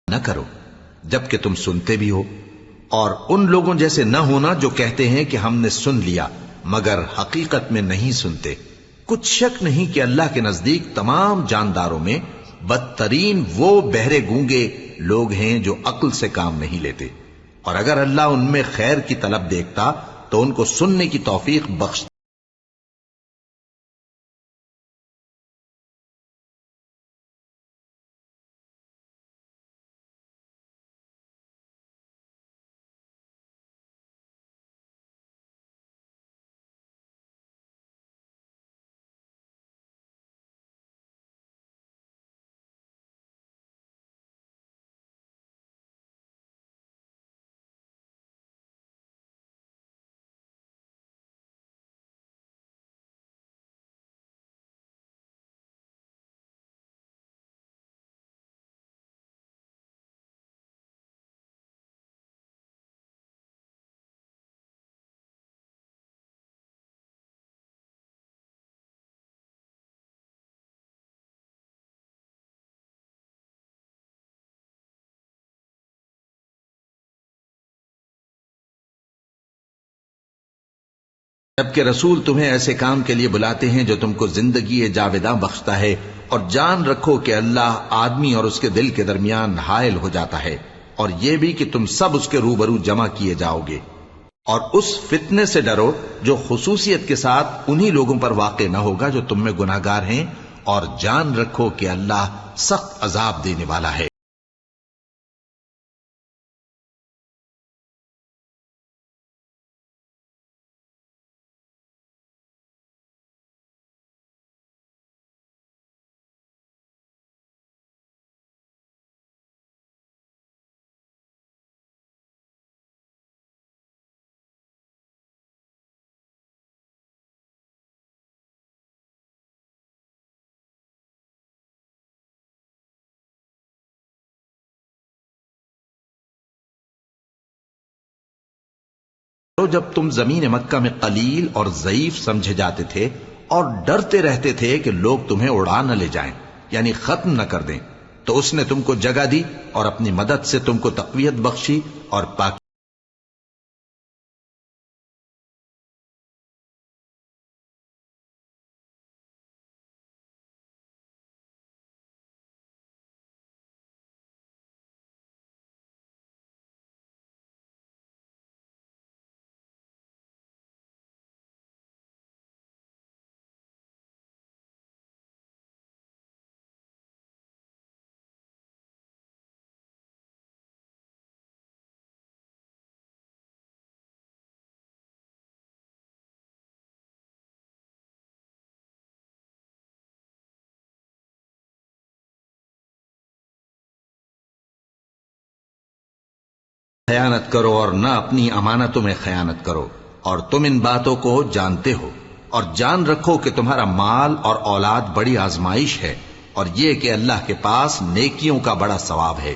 نہ کرو جبکہ تم سنتے بھی ہو، اور ان لوگوں جیسے نہ ہونا جو کہتے ہیں کہ ہم نے سن لیا مگر حقیقت میں نہیں سنتے۔ کچھ شک نہیں کہ اللہ کے نزدیک تمام جانداروں میں بدترین وہ بہرے گونگے لوگ ہیں جو عقل سے کام نہیں لیتے، اور اگر اللہ ان میں خیر کی طلب دیکھتا تو ان کو سننے کی توفیق بخش۔ جبکہ رسول تمہیں ایسے کام کے لیے بلاتے ہیں جو تم کو زندگی جاوداں بخشتا ہے، اور جان رکھو کہ اللہ آدمی اور اس کے دل کے درمیان حائل ہو جاتا ہے، اور یہ بھی کہ تم سب اس کے روبرو جمع کیے جاؤ گے، اور اس فتنے سے ڈرو جو خصوصیت کے ساتھ انہی لوگوں پر واقع نہ ہوگا جو تم میں گناہگار ہیں، اور جان رکھو کہ اللہ سخت عذاب دینے والا ہے۔ جب تم زمین مکہ میں قلیل اور ضعیف سمجھے جاتے تھے اور ڈرتے رہتے تھے کہ لوگ تمہیں اڑا نہ لے جائیں، یعنی ختم نہ کر دیں، تو اس نے تم کو جگہ دی اور اپنی مدد سے تم کو تقویت بخشی اور پاک خیانت کرو اور نہ اپنی امانتوں میں خیانت کرو، اور تم ان باتوں کو جانتے ہو، اور جان رکھو کہ تمہارا مال اور اولاد بڑی آزمائش ہے، اور یہ کہ اللہ کے پاس نیکیوں کا بڑا ثواب ہے۔